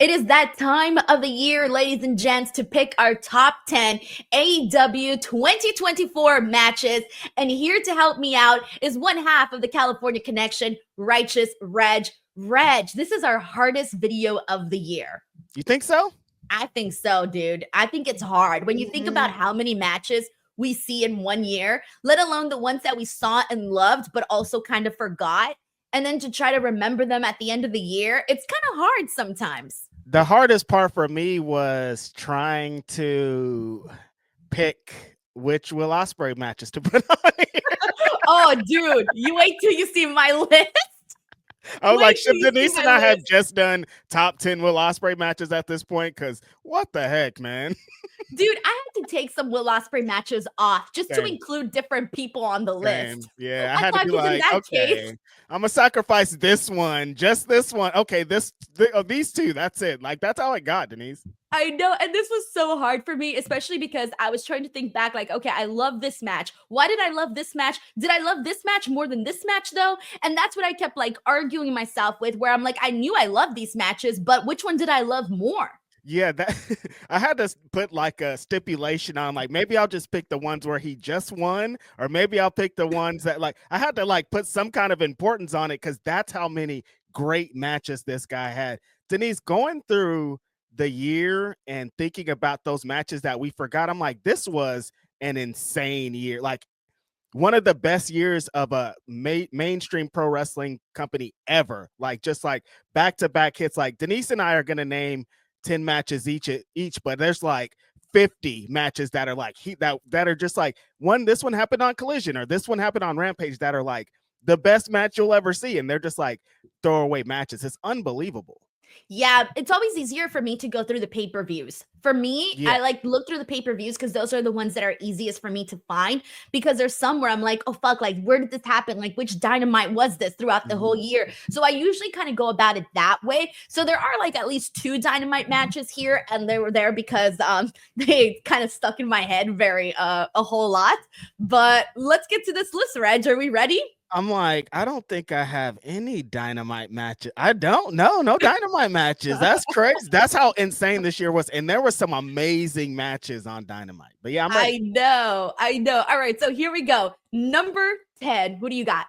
It is that time of the year, ladies and gents, to pick our top 10 AEW 2024 matches. And here to help me out is one half of the California Connection, Righteous Reg. Reg, this is our hardest video of the year. You think so? I think so, dude. I think it's hard. When you think about how many matches we see in one year, let alone the ones that we saw and loved, but also kind of forgot. And then to try to remember them at the end of the year, it's kind of hard sometimes. The hardest part for me was trying to pick which Will Ospreay matches to put on here. Oh, dude, you wait till you see my list. I was like, should Denise and I have just done top 10 Will Ospreay matches at this point? Because what the heck, man? Dude, I had to take some Will Ospreay matches off just to include different people on the list. Yeah, I had to be like, okay, I'm gonna sacrifice this one, just this one. Okay, these two, that's it. Like, that's all I got, Denise. I know, and this was so hard for me, especially because I was trying to think back, like, okay, I love this match. Why did I love this match? Did I love this match more than this match, though? And that's what I kept, like, arguing myself with, where I'm like, I knew I loved these matches, but which one did I love more? Yeah, that I had to put like a stipulation on, like, maybe I'll just pick the ones where he just won, or maybe I'll pick the ones that, like, I had to like put some kind of importance on it, because that's how many great matches this guy had. Denise, going through the year and thinking about those matches that we forgot, I'm like, this was an insane year. Like, one of the best years of a mainstream pro wrestling company ever. Like, just like back-to-back hits. Like, Denise and I are gonna name 10 matches each, but there's like 50 matches that are like that are just like, this one happened on Collision, or this one happened on Rampage, that are like the best match you'll ever see, and they're just like throwaway matches. It's unbelievable. Yeah, it's always easier for me to go through the pay-per-views. For me, I like look through the pay-per-views because those are the ones that are easiest for me to find, because there's some where I'm like, oh fuck, like where did this happen? Like, which Dynamite was this throughout the whole year? So I usually kind of go about it that way. So there are like at least 2 Dynamite matches here, and they were there because they kind of stuck in my head a whole lot. But let's get to this list, Reg. Are we ready? I'm like, I don't think I have any Dynamite matches. I don't know. No Dynamite matches. That's crazy. That's how insane this year was. And there were some amazing matches on Dynamite. But yeah, I'm ready. I know. All right, so here we go. Number 10. Who do you got?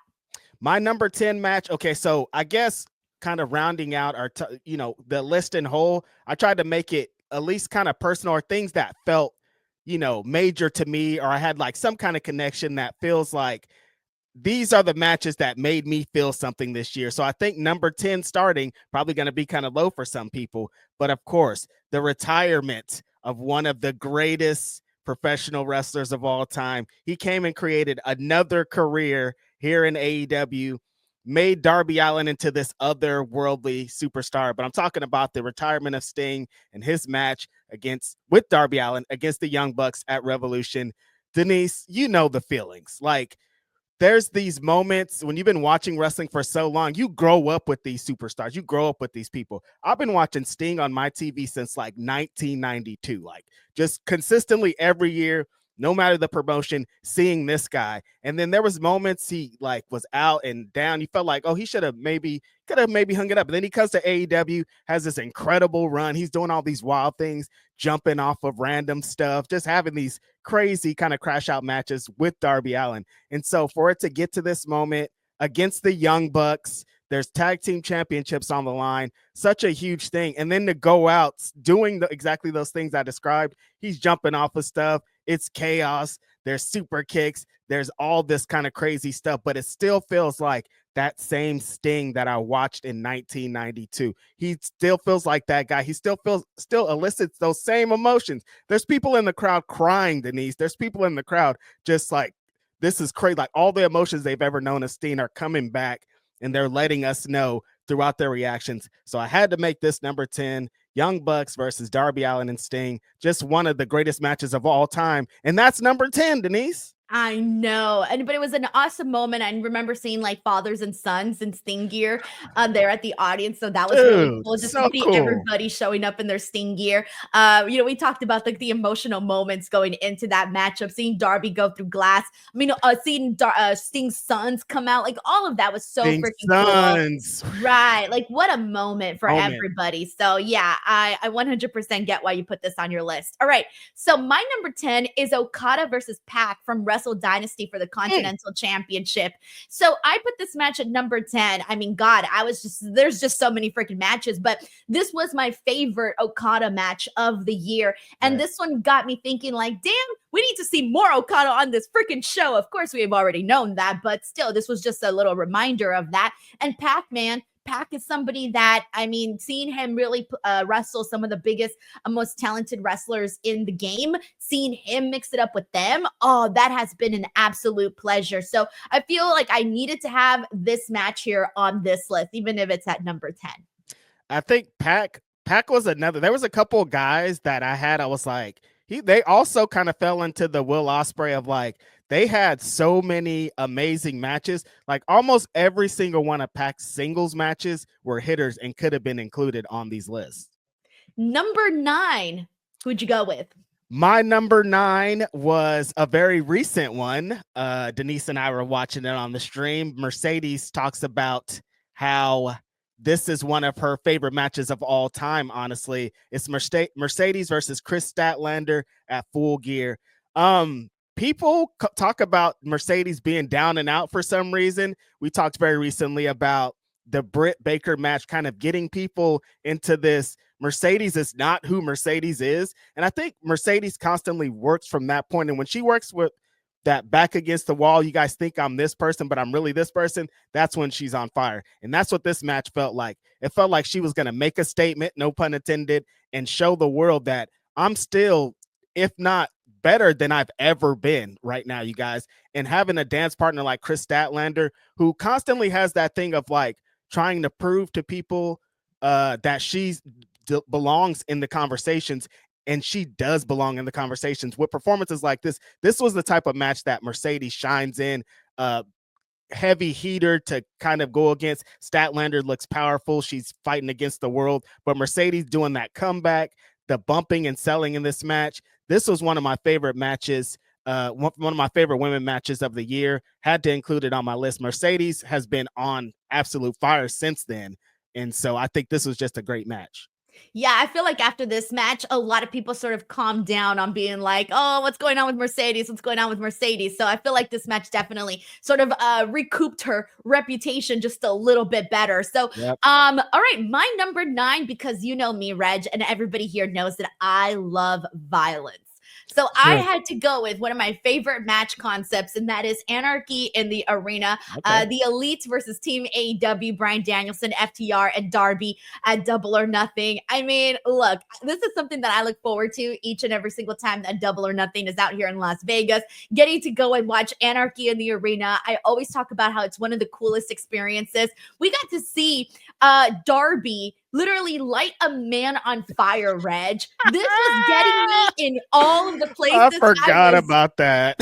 My number 10 match. Okay, so I guess kind of rounding out our, the list in whole, I tried to make it at least kind of personal, or things that felt, major to me, or I had like some kind of connection that feels like these are the matches that made me feel something this year. So I think number 10 starting, probably going to be kind of low for some people. But of course, the retirement of one of the greatest professional wrestlers of all time. He came and created another career here in AEW, made Darby Allin into this otherworldly superstar. But I'm talking about the retirement of Sting and his match with Darby Allin against the Young Bucks at Revolution. Denise, you know the feelings. Like, there's these moments when you've been watching wrestling for so long, you grow up with these superstars, you grow up with these people. I've been watching Sting on my TV since like 1992, like just consistently every year, no matter the promotion, seeing this guy. And then there was moments he like was out and down. You felt like, oh, he could have maybe hung it up. And then he comes to AEW, has this incredible run. He's doing all these wild things, jumping off of random stuff, just having these crazy kind of crash out matches with Darby Allin. And so for it to get to this moment against the Young Bucks, there's tag team championships on the line, such a huge thing. And then to go out doing exactly those things I described, he's jumping off of stuff. It's chaos. There's super kicks. There's all this kind of crazy stuff, but it still feels like that same Sting that I watched in 1992. He still feels like that guy. He still elicits those same emotions. There's people in the crowd crying, Denise. There's people in the crowd just like, this is crazy. Like, all the emotions they've ever known of Sting are coming back, and they're letting us know throughout their reactions. So I had to make this number 10, Young Bucks versus Darby Allin and Sting. Just one of the greatest matches of all time. And that's number 10, Denise. I know. But it was an awesome moment. I remember seeing like fathers and sons in Sting gear there at the audience. So that was really Dude, cool just to so see cool. everybody showing up in their Sting gear. We talked about like the emotional moments going into that matchup, seeing Darby go through glass. I mean, seeing Sting's sons come out, like all of that was so Sting freaking cool. Sons. Right. Like what a moment for Moment. everybody. So yeah, I 100% get why you put this on your list. All right. So my number 10 is Okada versus Pac from Wrestle Dynasty for the Continental Championship. So I put this match at number 10. I mean, God, there's just so many freaking matches, but this was my favorite Okada match of the year. And this one got me thinking like, damn, we need to see more Okada on this freaking show. Of course, we have already known that, but still, this was just a little reminder of that. And Pac, man, Pac is somebody that, I mean, seeing him really wrestle some of the biggest, most talented wrestlers in the game, seeing him mix it up with them, oh, that has been an absolute pleasure. So I feel like I needed to have this match here on this list, even if it's at number 10. I think Pac was another. There was a couple of guys that I was like, they also kind of fell into the Will Ospreay of like, they had so many amazing matches. Like almost every single one of Pac's singles matches were hitters and could have been included on these lists. Number 9, who'd you go with? My number 9 was a very recent one. Denise and I were watching it on the stream. Mercedes talks about how this is one of her favorite matches of all time, honestly. It's Mercedes versus Chris Statlander at Full Gear. People talk about Mercedes being down and out for some reason. We talked very recently about the Britt Baker match kind of getting people into this. Mercedes is not who Mercedes is. And I think Mercedes constantly works from that point. And when she works with that back against the wall, you guys think I'm this person, but I'm really this person, that's when she's on fire. And that's what this match felt like. It felt like she was going to make a statement, no pun intended, and show the world that I'm still, if not better than I've ever been right now, you guys. And having a dance partner like Chris Statlander, who constantly has that thing of like trying to prove to people that she belongs in the conversations, and she does belong in the conversations with performances like this. This was the type of match that Mercedes shines in. Heavy heater to kind of go against. Statlander looks powerful. She's fighting against the world, but Mercedes doing that comeback, the bumping and selling in this match. This was one of my favorite matches. One of my favorite women matches of the year. Had to include it on my list. Mercedes has been on absolute fire since then. And so I think this was just a great match. Yeah, I feel like after this match, a lot of people sort of calmed down on being like, oh, what's going on with Mercedes? What's going on with Mercedes? So I feel like this match definitely sort of recouped her reputation just a little bit better. So, all right, my number 9, because you know me, Reg, and everybody here knows that I love violence. So I had to go with one of my favorite match concepts, and that is Anarchy in the Arena. The Elite versus Team AEW, Bryan Danielson, FTR, and Darby at Double or Nothing. I mean, look, this is something that I look forward to each and every single time that Double or Nothing is out here in Las Vegas. Getting to go and watch Anarchy in the Arena. I always talk about how it's one of the coolest experiences. We got to see Darby literally light a man on fire, Reg. This was getting me in all of the places. I forgot about that.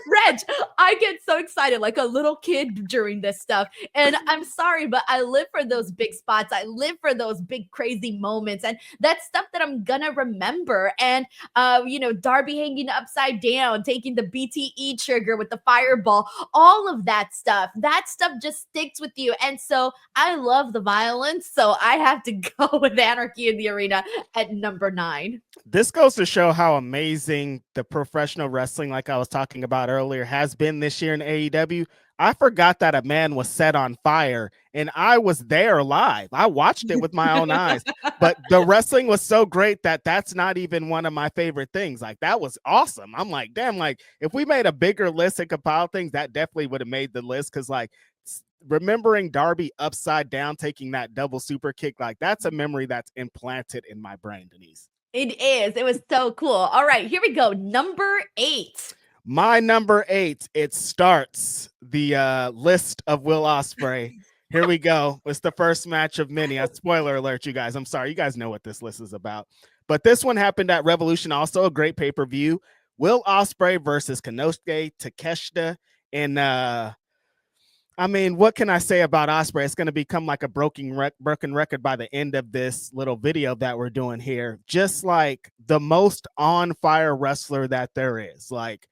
Reg, I get so excited like a little kid during this stuff. And I'm sorry, but I live for those big spots. I live for those big crazy moments. And that's stuff that I'm gonna remember. And Darby hanging upside down, taking the BTE trigger with the fireball, all of that stuff. That stuff just sticks with you. And so I love the violence. So I have to go with Anarchy in the Arena at number 9. This goes to show how amazing the professional wrestling, like I was talking about earlier, has been this year in AEW. I forgot that a man was set on fire, and I was there live. I watched it with my own eyes, but the wrestling was so great that that's not even one of my favorite things. Like, that was awesome. I'm like, damn, like if we made a bigger list and compiled things, that definitely would have made the list. Cause like remembering Darby upside down, taking that double super kick, like that's a memory that's implanted in my brain, Denise. It is. It was so cool. All right, here we go. Number 8. My number 8, it starts the list of Will Ospreay. Here we go. It's the first match of many. Spoiler alert, you guys. I'm sorry. You guys know what this list is about. But this one happened at Revolution, also a great pay-per-view. Will Ospreay versus Konosuke Takeshita. And I mean, what can I say about Ospreay? It's going to become like a broken record by the end of this little video that we're doing here. Just like the most on fire wrestler that there is. Like,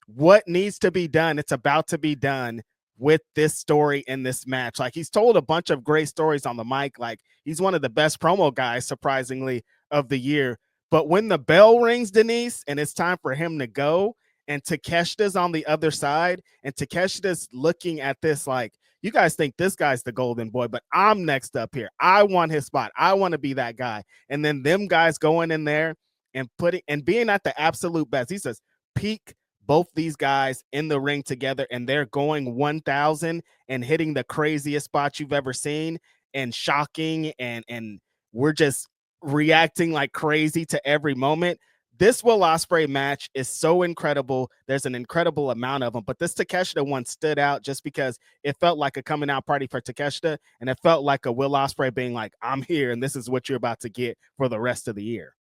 what needs to be done, it's about to be done with this story in this match. Like, he's told a bunch of great stories on the mic. Like, he's one of the best promo guys, surprisingly, of the year. But when the bell rings, Denise, and it's time for him to go, and Takeshita's on the other side, and Takeshita's looking at this like, you guys think this guy's the golden boy, but I'm next up here. I want his spot. I want to be that guy. And then them guys going in there and putting and being at the absolute best. He says, peak both these guys in the ring together, and they're going 1,000 and hitting the craziest spots you've ever seen, and shocking, and we're just reacting like crazy to every moment. This Will Ospreay match is so incredible. There's an incredible amount of them, but this Takeshita one stood out just because it felt like a coming out party for Takeshita, and it felt like a Will Ospreay being like, I'm here, and this is what you're about to get for the rest of the year.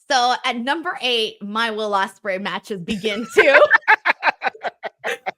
So at number 8, my Will Ospreay matches begin too.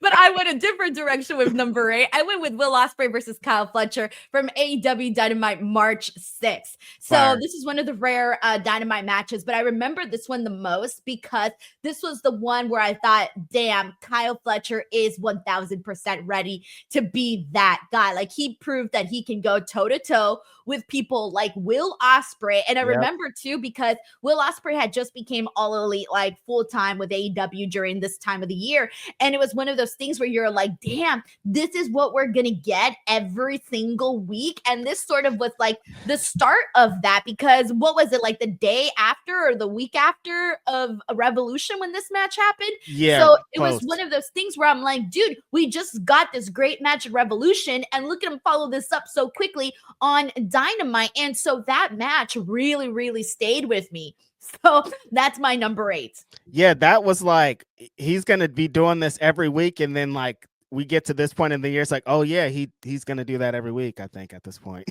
But I went a different direction with number 8. I went with Will Ospreay versus Kyle Fletcher from AEW Dynamite March 6th. So Fire. This is one of the rare Dynamite matches, but I remember this one the most because this was the one where I thought, damn, Kyle Fletcher is 1000% ready to be that guy. Like, he proved that he can go toe to toe with people like Will Ospreay. And I remember too, because Will Ospreay had just became All Elite, like full time with AEW during this time of the year. And it was one of those things where you're like, damn, this is what we're going to get every single week. And this sort of was like the start of that, because what was it, like the day after or the week after of a Revolution when this match happened? Yeah. So it was one of those things where I'm like, dude, we just got this great match at Revolution, and look at him follow this up so quickly on Dynamite. And so that match really, really stayed with me. So that's my number 8. Yeah, that was like, he's going to be doing this every week. And then like we get to this point in the year, it's like, oh yeah, he's going to do that every week, I think, at this point.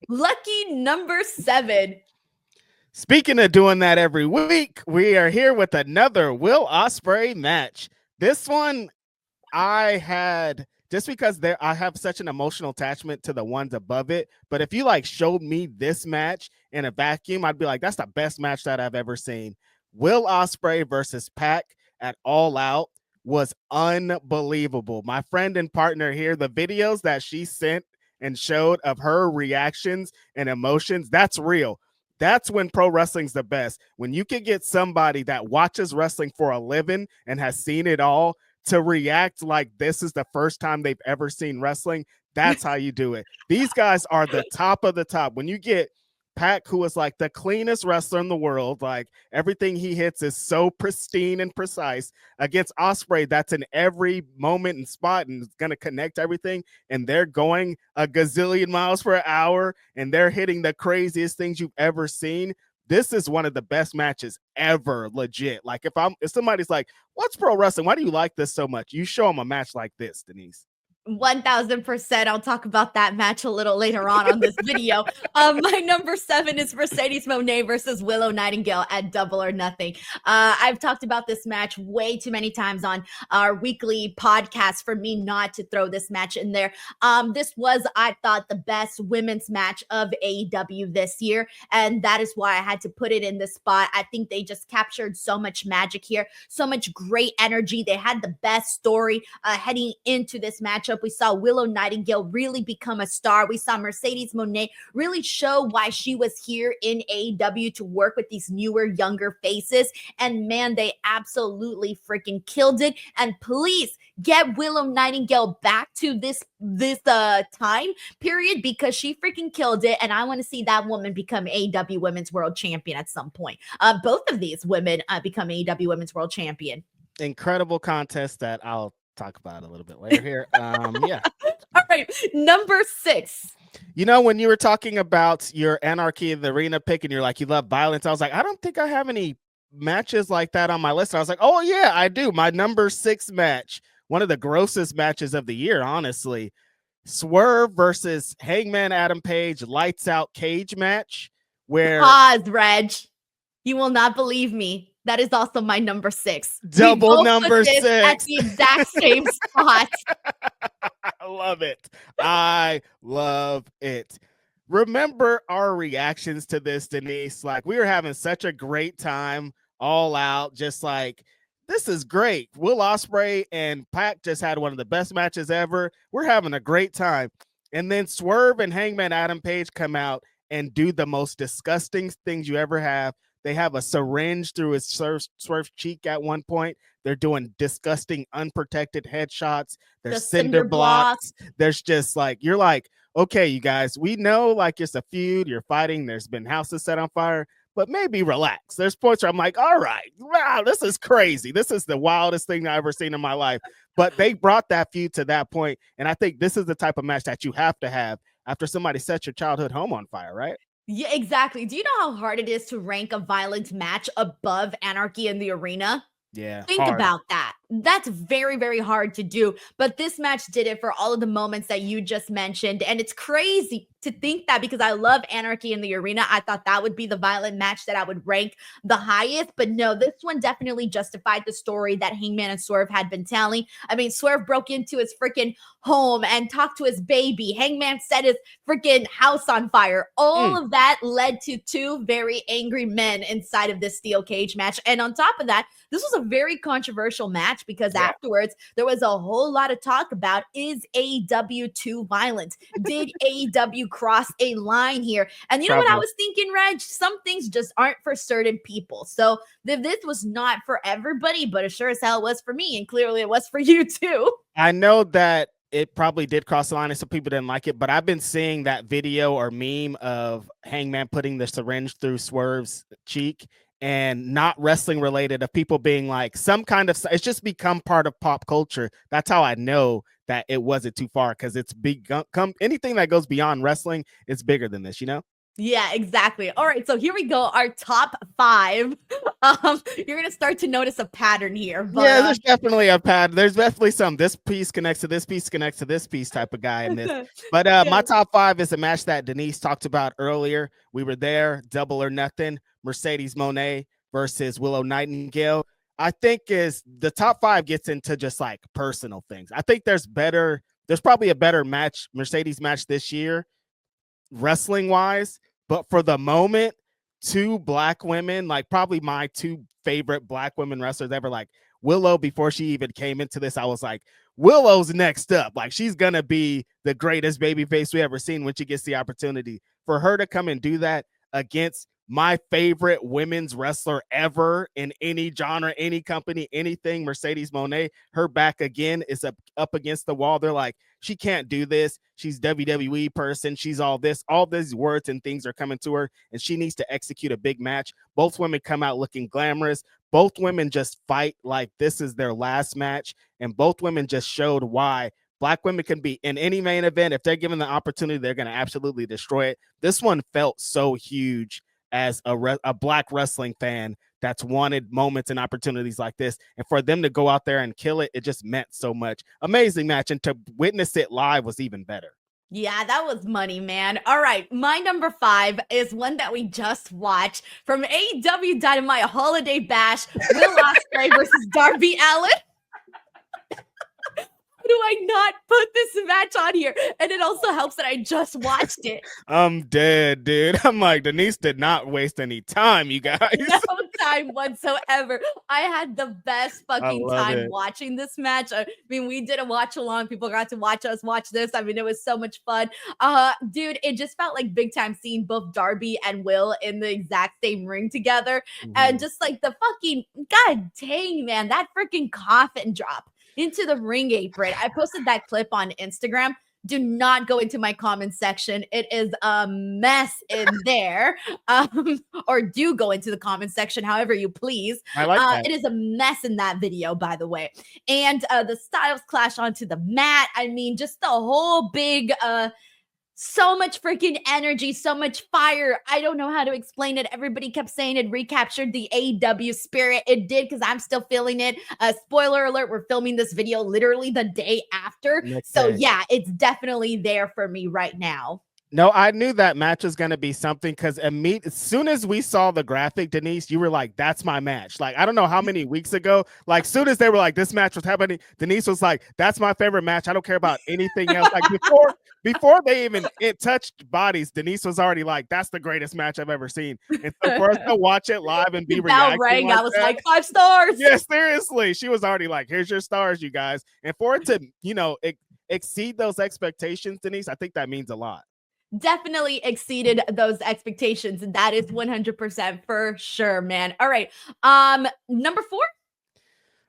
Lucky number 7. Speaking of doing that every week, we are here with another Will Ospreay match. This one I had, just because I have such an emotional attachment to the ones above it. But if you like showed me this match in a vacuum, I'd be like, that's the best match that I've ever seen. Will Ospreay versus Pac at All Out was unbelievable. My friend and partner here, the videos that she sent and showed of her reactions and emotions, that's real. That's when pro wrestling's the best. When you can get somebody that watches wrestling for a living and has seen it all to react like this is the first time they've ever seen wrestling, that's how you do it. These guys are the top of the top. When you get Pac, who is like the cleanest wrestler in the world, like everything he hits is so pristine and precise, against Ospreay that's in every moment and spot and is going to connect everything, and they're going a gazillion miles per hour and they're hitting the craziest things you've ever seen. This is one of the best matches ever, legit. Like if somebody's like, what's pro wrestling? Why do you like this so much? You show them a match like this, Denise. 1000%. I'll talk about that match a little later on this video. My number 7 is Mercedes Monet versus Willow Nightingale at Double or Nothing. I've talked about this match way too many times on our weekly podcast for me not to throw this match in there. This was, I thought, the best women's match of AEW this year, and that is why I had to put it in this spot. I think they just captured so much magic here, so much great energy. They had the best story heading into this matchup. We saw Willow Nightingale really become a star. We saw Mercedes Monet really show why she was here in AEW to work with these newer, younger faces. And man, they absolutely freaking killed it. And please get Willow Nightingale back to this time period, because she freaking killed it. And I want to see that woman become AEW Women's World Champion at some point. Both of these women become AEW Women's World Champion. Incredible contest that I'll talk about a little bit later here. Yeah. All right. Number 6. You know, when you were talking about your Anarchy in the Arena pick and you're like, you love violence, I was like, I don't think I have any matches like that on my list. I was like, oh yeah, I do. My number 6 match, one of the grossest matches of the year, honestly. Swerve versus Hangman Adam Page lights out cage match, where pause, Reg. You will not believe me. That is also my number 6. Double number 6 at the exact same spot. I love it. I love it. Remember our reactions to this, Denise? Like, we were having such a great time, all out, just like, this is great. Will Ospreay and Pac just had one of the best matches ever. We're having a great time. And then Swerve and Hangman Adam Page come out and do the most disgusting things you ever have. They have a syringe through his Swerve's cheek at one point. They're doing disgusting, unprotected headshots. There's cinder blocks. There's just like, you're like, okay, you guys, we know like it's a feud. You're fighting. There's been houses set on fire, but maybe relax. There's points where I'm like, all right, wow, this is crazy. This is the wildest thing I've ever seen in my life. But they brought that feud to that point, and I think this is the type of match that you have to have after somebody sets your childhood home on fire, right? Yeah, exactly. Do you know how hard it is to rank a violent match above Anarchy in the Arena? Yeah. Think about that. That's very, very hard to do. But this match did it for all of the moments that you just mentioned. And it's crazy to think that, because I love Anarchy in the Arena. I thought that would be the violent match that I would rank the highest. But no, this one definitely justified the story that Hangman and Swerve had been telling. I mean, Swerve broke into his freaking home and talked to his baby. Hangman set his freaking house on fire. All of that led to 2 very angry men inside of this steel cage match. And on top of that, this was a very controversial match because afterwards there was a whole lot of talk about, is AEW too violent? Did AEW cross a line here? And you know what I was thinking, Reg? Some things just aren't for certain people. So this was not for everybody, but it sure as hell was for me. And clearly it was for you too. I know that it probably did cross the line and some people didn't like it, but I've been seeing that video or meme of Hangman putting the syringe through Swerve's cheek, and not wrestling related, of people being like, some kind of, it's just become part of pop culture. That's how I know that it wasn't too far, because it's become anything that goes beyond wrestling, it's bigger than this, you know? Yeah, exactly. All right, so here we go. Our top 5. You're gonna start to notice a pattern here. But, yeah, there's definitely a pattern. There's definitely some. This piece connects to this piece, connects to this piece type of guy in this. But my top 5 is a match that Denise talked about earlier. We were there. Double or Nothing. Mercedes Monet versus Willow Nightingale. I think is the top 5 gets into just like personal things. I think there's probably a better match, Mercedes match this year, wrestling wise. But for the moment, 2 black women, like probably my 2 favorite black women wrestlers ever, like Willow, before she even came into this, I was like, Willow's next up. Like, she's going to be the greatest babyface we ever seen when she gets the opportunity. For her to come and do that against my favorite women's wrestler ever in any genre, any company, anything, Mercedes Monet, her back again is up against the wall. They're like, she can't do this. She's WWE person. She's all this. All these words and things are coming to her, and she needs to execute a big match. Both women come out looking glamorous. Both women just fight like this is their last match, and both women just showed why black women can be in any main event. If they're given the opportunity, they're going to absolutely destroy it. This one felt so huge as a black wrestling fan that's wanted moments and opportunities like this. And for them to go out there and kill it, it just meant so much. Amazing match. And to witness it live was even better. Yeah, that was money, man. All right, my number 5 is one that we just watched from AEW Dynamite Holiday Bash, Will Ospreay versus Darby Allin. Do I not put this match on here? And it also helps that I just watched it. I'm dead, dude. I'm like, Denise did not waste any time, you guys. No time whatsoever. I had the best fucking time watching this match. I mean, we did a watch along. People got to watch us watch this. I mean, it was so much fun. Dude, it just felt like big time seeing both Darby and Will in the exact same ring together. And just like the fucking, god dang, man, that freaking coffin drop into the ring apron. I posted that clip on Instagram. Do not go into my comment section. It is a mess in there. Or do go into the comment section, however you please. I like that. It is a mess in that video, by the way. And the styles clash onto the mat. I mean, just the whole big so much freaking energy, so much fire. I don't know how to explain it. Everybody kept saying it recaptured the AEW spirit. It did, because I'm still feeling it. Spoiler alert, we're filming this video literally the day after. So yeah, it's definitely there for me right now. No, I knew that match was going to be something because as soon as we saw the graphic, Denise, you were like, that's my match. Like, I don't know how many weeks ago, like, soon as they were like, this match was happening, Denise was like, that's my favorite match. I don't care about anything else. Like, before they even touched bodies, Denise was already like, that's the greatest match I've ever seen. And so for us to watch it live and be bell reacting rang, like I was that, like, 5 stars. yeah, seriously. She was already like, here's your stars, you guys. And for it to, exceed those expectations, Denise, I think that means a lot. Definitely exceeded those expectations, and that is 100% for sure, man. All right, number 4.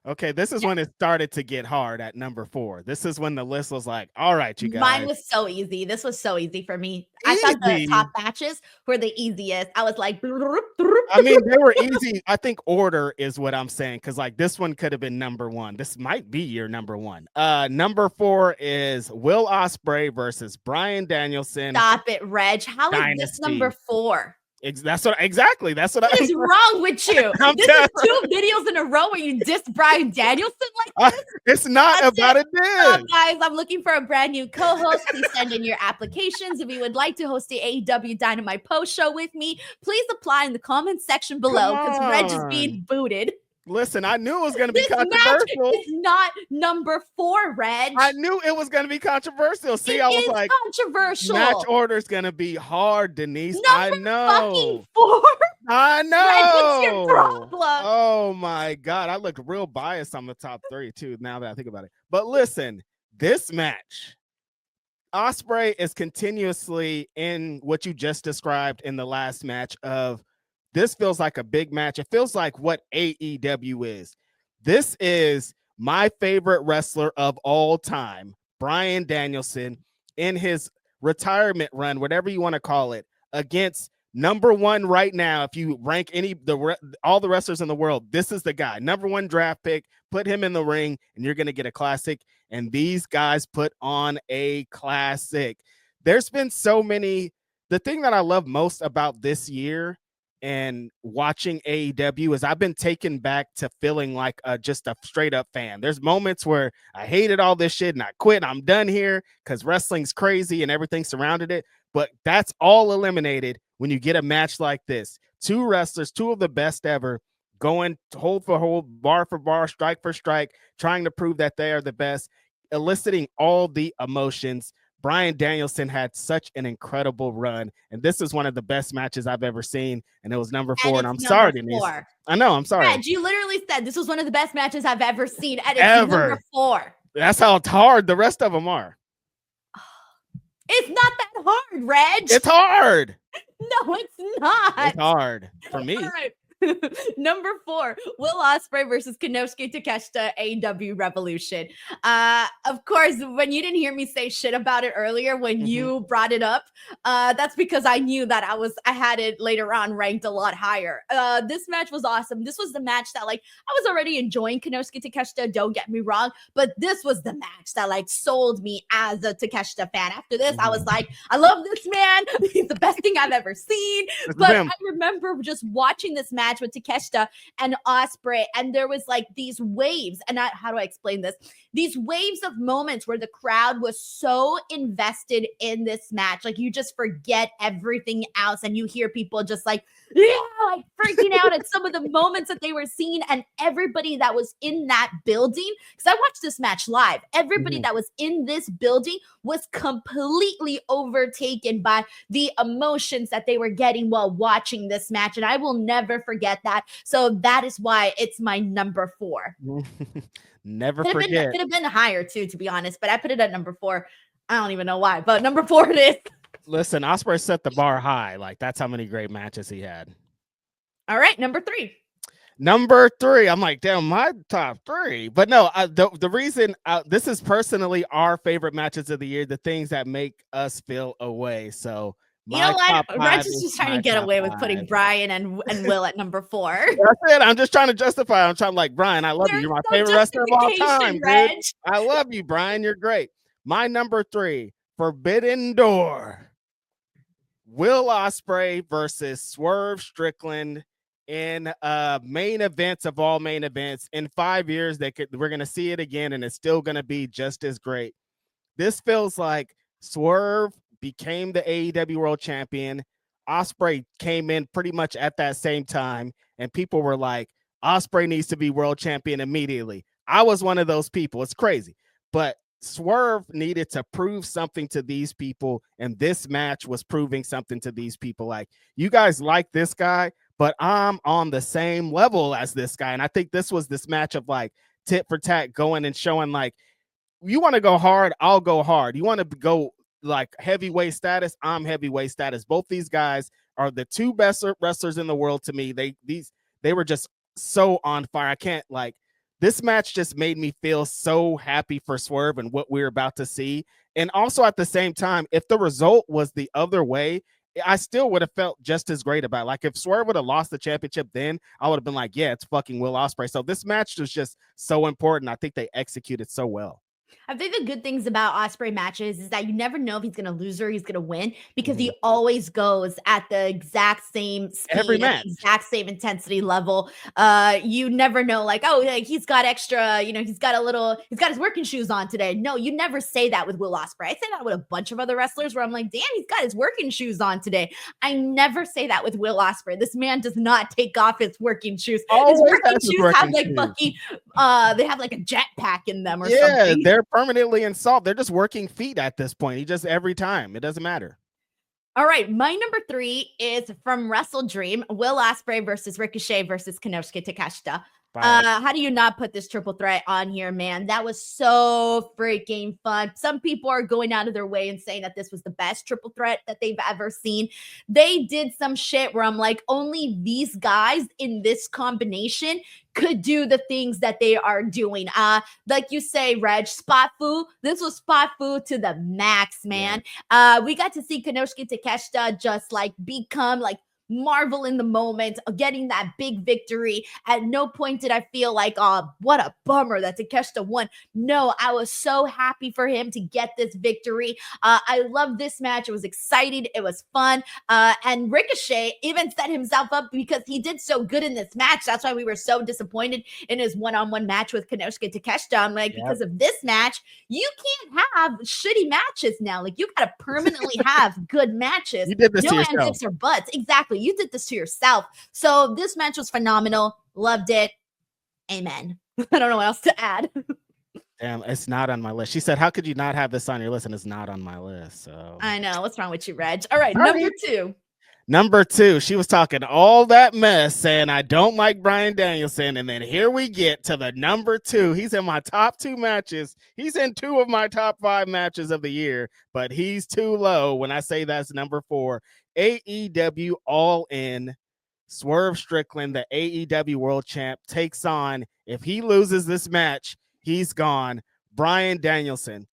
Okay, this is when it started to get hard at number 4. This is when the list was like, all right, you guys. Mine was so easy. This was so easy for me. I thought the top matches were the easiest. I was like, I mean, they were easy. I think order is what I'm saying, because like this one could have been number 1. This might be your number 1. Number 4 is Will Ospreay versus Bryan Danielson. Stop it, Reg. How is this number 4? That's what What is wrong with you? This is 2 videos in a row where you diss Bryan Danielson like this. It's not about it. Guys, I'm looking for a brand new co-host. Please send in your applications. If you would like to host the AEW Dynamite post show with me, please apply in the comments section below because Reg is being booted. Listen, I knew it was going to be controversial. It's not number 4, Reg. I knew it was going to be controversial. See, I was like, controversial. Match order is going to be hard, Denise. Number I know. 4. I know. Reg, what's your problem? Oh my God, I looked real biased on the top 3 too. Now that I think about it, but listen, this match, Ospreay is continuously in what you just described in the last match of. This feels like a big match. It feels like what AEW is. This is my favorite wrestler of all time, Bryan Danielson, in his retirement run, whatever you want to call it, against number 1 right now. If you rank all the wrestlers in the world, this is the guy. Number 1 draft pick. Put him in the ring, and you're going to get a classic. And these guys put on a classic. There's been so many. The thing that I love most about this year and watching AEW is I've been taken back to feeling like just a straight up fan. There's moments where I hated all this shit and I quit. I'm done here because wrestling's crazy and everything surrounded it. But that's all eliminated when you get a match like this. 2 wrestlers, 2 of the best ever, going hold for hold, bar for bar, strike for strike, trying to prove that they are the best, eliciting all the emotions. Bryan Danielson had such an incredible run, and this is one of the best matches I've ever seen, and it was number 4, and I'm sorry, Denise. I know, I'm sorry. Reg, you literally said this was one of the best matches I've ever seen, and it's number 4. That's how hard the rest of them are. It's not that hard, Reg. It's hard. No, it's not. It's hard for me. All right. Number 4, Will Ospreay versus Konosuke Takeshita, AEW Revolution. Of course, when you didn't hear me say shit about it earlier, when you brought it up, that's because I knew that I had it later on ranked a lot higher. This match was awesome. This was the match that I was already enjoying Konosuke Takeshita, don't get me wrong, but this was the match that sold me as a Takeshita fan. After this, I was like, I love this man. He's the best thing I've ever seen. But I remember just watching this match with Takeshita and Ospreay, and there was these waves, and how do I explain this? These waves of moments where the crowd was so invested in this match, you just forget everything else, and you hear people just freaking out at some of the moments that they were seeing, and everybody that was in that building, because I watched this match live, everybody that was in this building was completely overtaken by the emotions that they were getting while watching this match, and I will never forget that. So that is why it's my number 4. Never forget. Could have been higher too, to be honest, but I put it at number 4. I don't even know why, but number 4 it is. Listen, Ospreay set the bar high. That's how many great matches he had. All right, number 3. Number 3. I'm like, damn, my top 3. But no, the reason this is personally our favorite matches of the year, the things that make us feel away. So you know what? Reg is just trying to get away with putting Bryan and Will at number 4. That's it. I'm just trying to justify. I'm trying Bryan, I love you. You're my favorite wrestler of all time, dude. I love you, Bryan. You're great. My number 3, Forbidden Door. Will Ospreay versus Swerve Strickland in main events of all main events. In 5 years, we're going to see it again, and it's still going to be just as great. This feels like Swerve became the AEW World Champion. Ospreay came in pretty much at that same time, and people were like, Ospreay needs to be world champion immediately. I was one of those people. It's crazy. But Swerve needed to prove something to these people, and this match was proving something to these people. Like, you guys like this guy, but I'm on the same level as this guy. And I think this was this match of like tit for tat, going and showing like, you want to go hard, I'll go hard. You want to go like heavyweight status, I'm heavyweight status. Both these guys are the two best wrestlers in the world to me. They were just so on fire. I can't, like, this match just made me feel so happy for Swerve and what we're about to see. And also at the same time, if the result was the other way, I still would have felt just as great about it. Like, if Swerve would have lost the championship, then I would have been like, yeah, it's fucking Will Ospreay. So this match was just so important. I think they executed so well. I think the good things about Ospreay matches is that you never know if he's going to lose or he's going to win, because he always goes at the exact same speed, every match, at the exact same intensity level. You never know, like, oh, like, he's got extra, he's got his working shoes on today. No, you never say that with Will Ospreay. I say that with a bunch of other wrestlers where I'm like, damn, he's got his working shoes on today. I never say that with Will Ospreay. This man does not take off his working shoes. His working shoes have like fucking, they have like a jetpack in them or something. They're permanently installed. They're just working feet at this point. He just, every time, it doesn't matter. All right, my number 3 is from Wrestle Dream, Will Ospreay versus Ricochet versus Konosuke Takeshita. How do you not put this triple threat on here, man? That was so freaking fun. Some people are going out of their way and saying that this was the best triple threat that they've ever seen. They did some shit where I'm like, only these guys in this combination could do the things that they are doing. Like you say, Reg, spot foo. This was spot foo to the max, man. Yeah. We got to see Konosuke Takeshita just like become like marvel in the moment of getting that big victory. At no point did I feel like, oh, what a bummer that Takeshita won. No, I was so happy for him to get this victory. I love this match. It was exciting. It was fun. And Ricochet even set himself up because he did so good in this match. That's why we were so disappointed in his one-on-one match with Konosuke Takeshita. I'm like, because of this match, you can't have shitty matches now. Like, you got to permanently have good matches. You did this to yourself. Ifs or buts. Exactly. You did this to yourself. So this match was phenomenal. Loved it. Amen. I don't know what else to add. Damn, it's not on my list. She said, how could you not have this on your list? And it's not on my list. So I know. What's wrong with you, Reg? All right, number 2. Number 2, she was talking all that mess saying, I don't like Bryan Danielson. And then here we get to the number 2. He's in my top 2 matches. He's in 2 of my top 5 matches of the year, but he's too low when I say that's number 4. AEW All In. Swerve Strickland, the AEW World Champ, takes on, if he loses this match, he's gone, Bryan Danielson.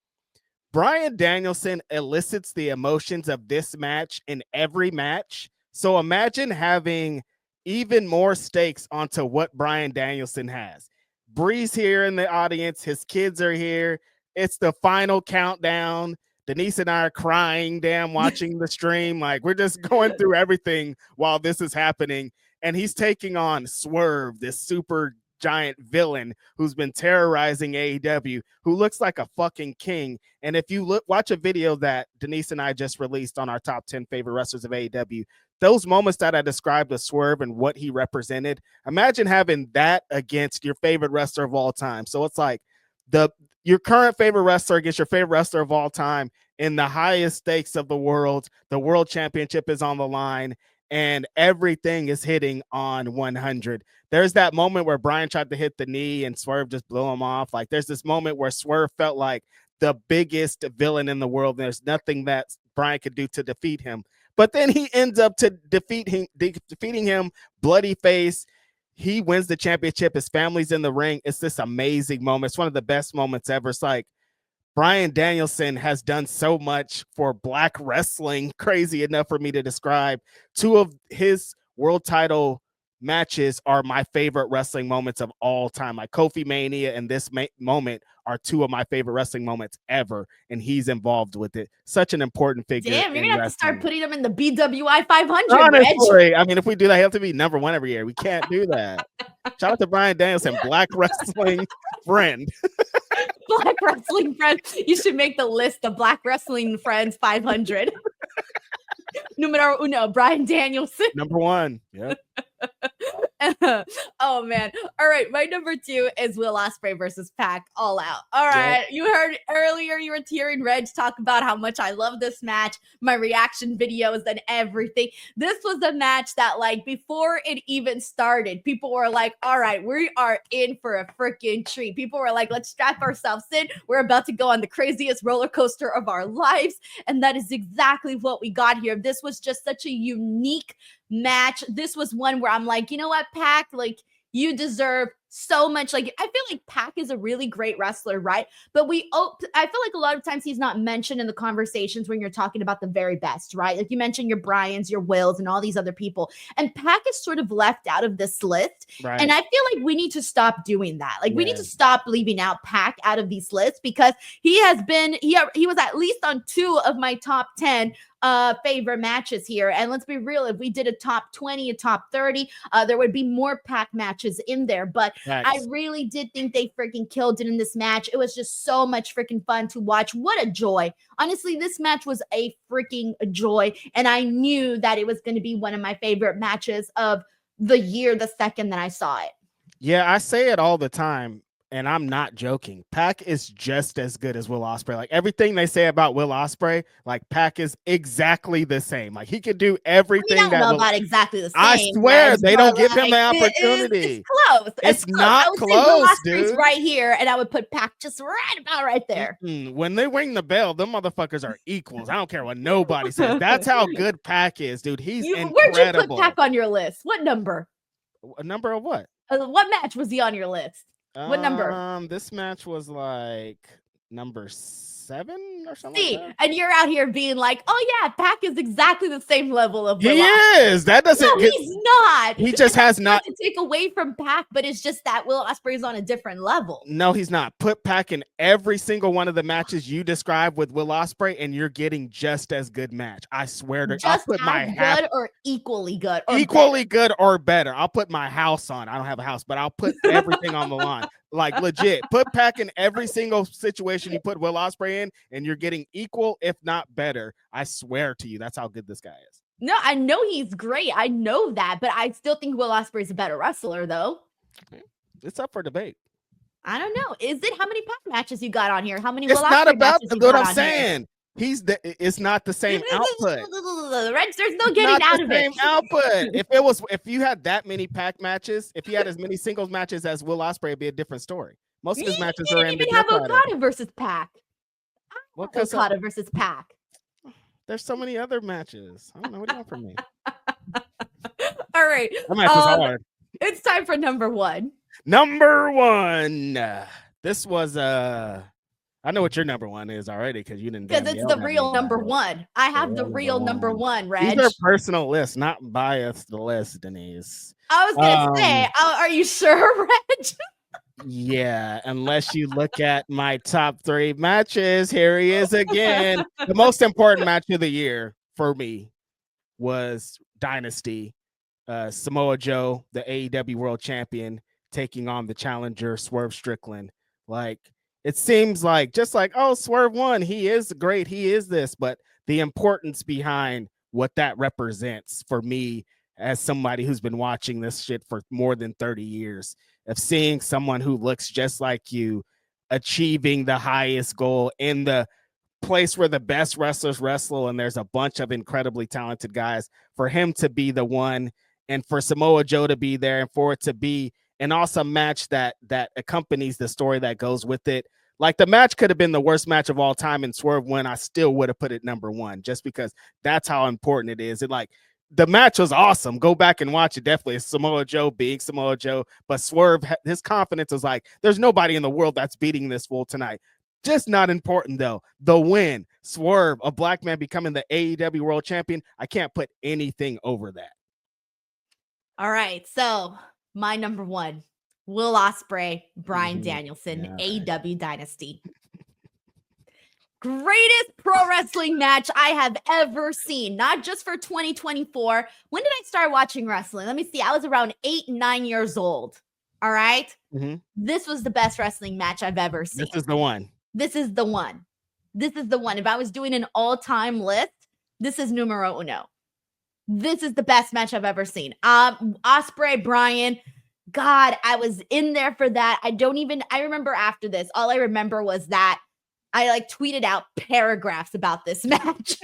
Bryan Danielson elicits the emotions of this match in every match. So imagine having even more stakes onto what Bryan Danielson has. Bree's here in the audience. His kids are here. It's the final countdown. Denise and I are crying, damn, watching the stream. Like, we're just going through everything while this is happening. And he's taking on Swerve, this super giant villain who's been terrorizing AEW, who looks like a fucking king. And if you watch a video that Denise and I just released on our top 10 favorite wrestlers of AEW, those moments that I described with Swerve and what he represented, imagine having that against your favorite wrestler of all time. So it's like your current favorite wrestler against your favorite wrestler of all time in the highest stakes of the world. The world championship is on the line and everything is hitting on 100. There's that moment where Bryan tried to hit the knee and Swerve just blew him off. Like, there's this moment where Swerve felt like the biggest villain in the world. And there's nothing that Bryan could do to defeat him. But then he ends up defeating him, bloody face. He wins the championship. His family's in the ring. It's this amazing moment. It's one of the best moments ever. It's like, Bryan Danielson has done so much for Black wrestling, crazy enough for me to describe. 2 of his world title matches are my favorite wrestling moments of all time. Like Kofi Mania and this moment are 2 of my favorite wrestling moments ever, and he's involved with it. Such an important figure. Damn, you're gonna have to start putting him in the BWI 500. Honestly, I mean, if we do that, he have to be number 1 every year. We can't do that. Shout out to Bryan Danielson, Black wrestling friend. Black wrestling friends. You should make the list of Black wrestling friends 500. Numero uno, Bryan Danielson. Number one. Yep. Oh man. All right. My number 2 is Will Ospreay versus Pac All Out. All right. Yep. You heard earlier, you were hearing Reg talk about how much I love this match, my reaction videos and everything. This was a match that, like, before it even started, people were like, all right, we are in for a freaking treat. People were like, let's strap ourselves in. We're about to go on the craziest roller coaster of our lives. And that is exactly what we got here. This was just such a unique match. This was one where I'm like, you know what, Pac, like, you deserve so much. Like, I feel like Pac is a really great wrestler, right? But I feel like a lot of times he's not mentioned in the conversations when you're talking about the very best, right? Like, you mentioned your Bryans, your Wills, and all these other people. And Pac is sort of left out of this list. Right. And I feel like we need to stop doing that. Like, we need to stop leaving out Pac out of these lists, because he was at least on 2 of my top 10 favorite matches here. And let's be real, if we did a top 20, a top 30, there would be more Pac matches in there. But I really did think they freaking killed it in this match. It was just so much freaking fun to watch. What a joy. Honestly, this match was a freaking joy. And I knew that it was going to be one of my favorite matches of the year the second that I saw it. Yeah, I say it all the time, and I'm not joking. Pac is just as good as Will Ospreay. Like, everything they say about Will Ospreay, like, Pac is exactly the same. Like, he could do everything. We don't know about exactly the same. I swear, they don't give him the opportunity. It's close. It's not close, dude. Right here, and I would put Pac just right there. When they ring the bell, them motherfuckers are equals. I don't care what nobody says. That's how good Pac is, dude. He's incredible. Where'd you put Pac on your list? What number? A number of what? What match was he on your list? What number? This match was like number 7 or something. Like that. And you're out here being like, "Oh yeah, Pac is exactly the same level of." He is. That doesn't. No, he's not. He just has not to take away from Pac, but it's just that Will Ospreay is on a different level. No, he's not. Put Pac in every single one of the matches you describe with Will Ospreay, and you're getting just as good match. I swear to. Just I'll put as good or equally good. Or equally good or better. I'll put my house on. I don't have a house, but I'll put everything on the line. Like, legit, put Pac in every single situation you put Will Ospreay in, and you're getting equal, if not better. I swear to you, that's how good this guy is. No, I know he's great. I know that, but I still think Will Ospreay is a better wrestler, though. It's up for debate. I don't know. Is it how many Pac matches you got on here? How many? It's Will not Ospreay about what I'm saying. Here? It's not the same output. There's no getting out of it. Output. If you had that many Pac matches, if he had as many singles matches as Will Ospreay, it'd be a different story. Most of his matches are in the. You have Okada versus Pac. Okada versus Pac. There's so many other matches. I don't know what do you want from me. All right. That match was hard. It's time for number 1. Number 1. This was I know what your number 1 is already, because you didn't. Because it's the real number 1. I have the real number 1, Reg. These are personal lists, not biased list, Denise. I was gonna say, are you sure, Reg? Yeah, unless you look at my top 3 matches. Here he is again. The most important match of the year for me was Dynasty. Samoa Joe, the AEW World Champion, taking on the challenger Swerve Strickland. Like, it seems like just like, oh, Swerve won. He is great. He is this. But the importance behind what that represents for me as somebody who's been watching this shit for more than 30 years, of seeing someone who looks just like you achieving the highest goal in the place where the best wrestlers wrestle, and there's a bunch of incredibly talented guys, for him to be the one, and for Samoa Joe to be there, and for it to be an awesome match that accompanies the story that goes with it. Like, the match could have been the worst match of all time and Swerve won. I still would have put it number 1, just because that's how important it is. The match was awesome. Go back and watch it. Definitely. It's Samoa Joe being Samoa Joe, but Swerve, his confidence was like, there's nobody in the world that's beating this fool tonight. Just not important, though. The win, Swerve, a black man becoming the AEW World Champion. I can't put anything over that. All right. So my number 1, Will Ospreay, Bryan Danielson, AEW Dynasty. Greatest pro wrestling match I have ever seen, not just for 2024. When did I start watching wrestling? Let me see. I was around 8, 9 years old. All right. Mm-hmm. This was the best wrestling match I've ever seen. This is the one. This is the one. This is the one. If I was doing an all-time list, this is numero uno. This is the best match I've ever seen. Ospreay, Bryan. God, I was in there for that. I remember after this, all I remember was that I like tweeted out paragraphs about this match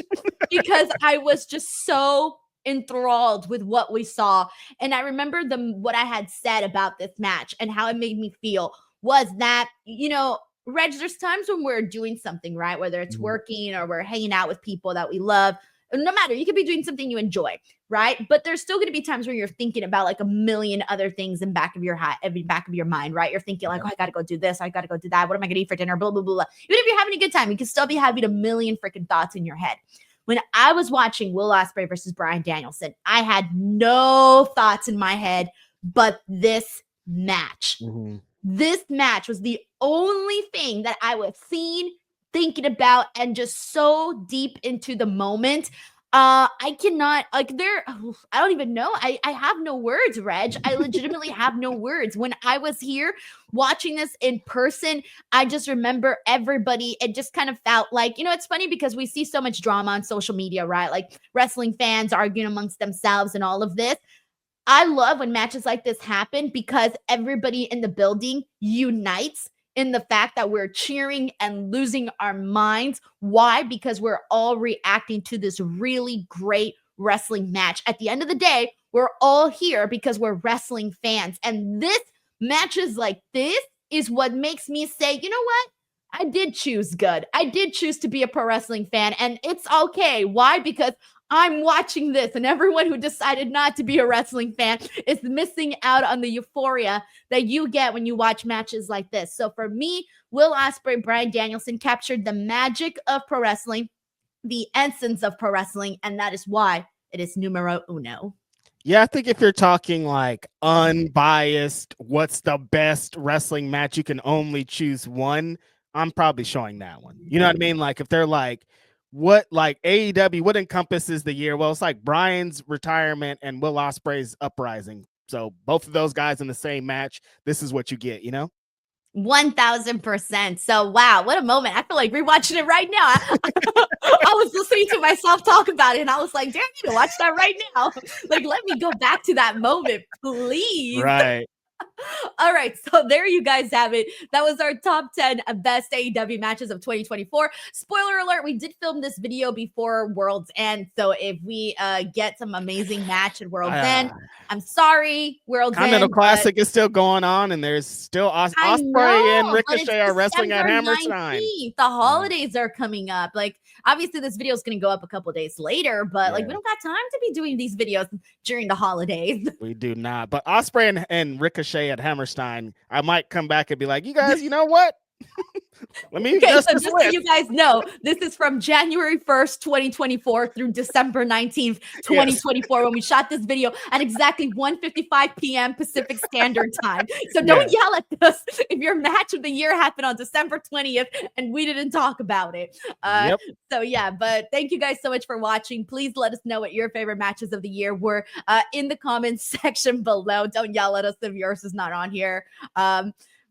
because I was just so enthralled with what we saw. And I remember what I had said about this match and how it made me feel was that, Reg, there's times when we're doing something, right? Whether it's working or we're hanging out with people that we love. No matter, you could be doing something you enjoy, right? But there's still going to be times where you're thinking about like a million other things in back of your mind, right? You're thinking like, oh, I got to go do this. I got to go do that. What am I going to eat for dinner? Blah, blah, blah, blah. Even if you're having a good time, you can still be having a million freaking thoughts in your head. When I was watching Will Ospreay versus Bryan Danielson, I had no thoughts in my head but this match. Mm-hmm. This match was the only thing that I was seeing, thinking about, and just so deep into the moment. I cannot, I don't even know. I have no words, Reg. I legitimately have no words. When I was here watching this in person, I just remember everybody. It just kind of felt like, it's funny because we see so much drama on social media, right? Like wrestling fans arguing amongst themselves and all of this. I love when matches like this happen because everybody in the building unites in the fact that we're cheering and losing our minds. Why? Because we're all reacting to this really great wrestling match. At the end of the day, we're all here because we're wrestling fans. And this matches like this is what makes me say, you know what? I did choose good. I did choose to be a pro wrestling fan, and it's okay. Why? Because I'm watching this, and everyone who decided not to be a wrestling fan is missing out on the euphoria that you get when you watch matches like this. So for me, Will Ospreay, Bryan Danielson captured the magic of pro wrestling, the essence of pro wrestling, and that is why it is numero uno. Yeah, I think if you're talking like unbiased, what's the best wrestling match, you can only choose one, I'm probably showing that one. You know what I mean? Like if they're like, what like AEW, what encompasses the year? Well, it's like Bryan's retirement and Will Ospreay's uprising. So both of those guys in the same match, this is what you get, 1000%. So wow, what a moment. I feel like rewatching it right now. I was listening to myself talk about it and I was like, damn, I need to watch that right now. Like, let me go back to that moment, please. Right. All right, so there you guys have it. That was our top 10 best AEW matches of 2024. Spoiler alert, we did film this video before World's End, so if we get some amazing match at World's End, I'm sorry, World's End. Continental Classic is still going on, and there's still Ospreay and Ricochet are wrestling at Hammerstein. The holidays are coming up. Like, obviously, this video is going to go up a couple days later, but like, we don't got time to be doing these videos during the holidays. We do not. But Ospreay and Ricochet at Hammerstein, I might come back and be like, you guys, you know what? Let me just so you guys know, this is from January 1st, 2024 through December 19th, 2024, when we shot this video at exactly 1:55 p.m. Pacific Standard Time. So don't yell at us if your match of the year happened on December 20th and we didn't talk about it. So yeah, but thank you guys so much for watching. Please let us know what your favorite matches of the year were in the comments section below. Don't yell at us if yours is not on here.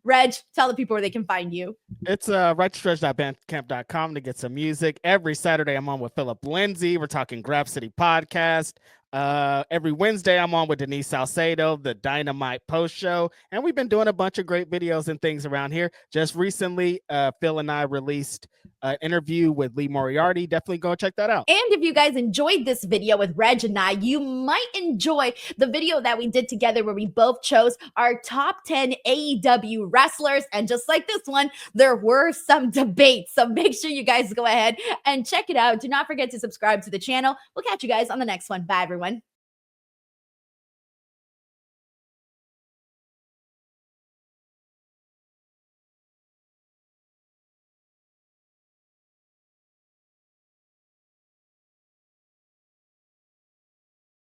Reg, tell the people where they can find you. It's righteousstretch.bandcamp.com to get some music. Every Saturday, I'm on with Philip Lindsay. We're talking Grab City Podcast. Every Wednesday, I'm on with Denise Salcedo, the Dynamite Post Show. And we've been doing a bunch of great videos and things around here. Just recently, Phil and I released an interview with Lee Moriarty. Definitely go check that out. And if you guys enjoyed this video with Reg and I, you might enjoy the video that we did together where we both chose our top 10 AEW wrestlers. And just like this one, there were some debates. So make sure you guys go ahead and check it out. Do not forget to subscribe to the channel. We'll catch you guys on the next one. Bye, everyone.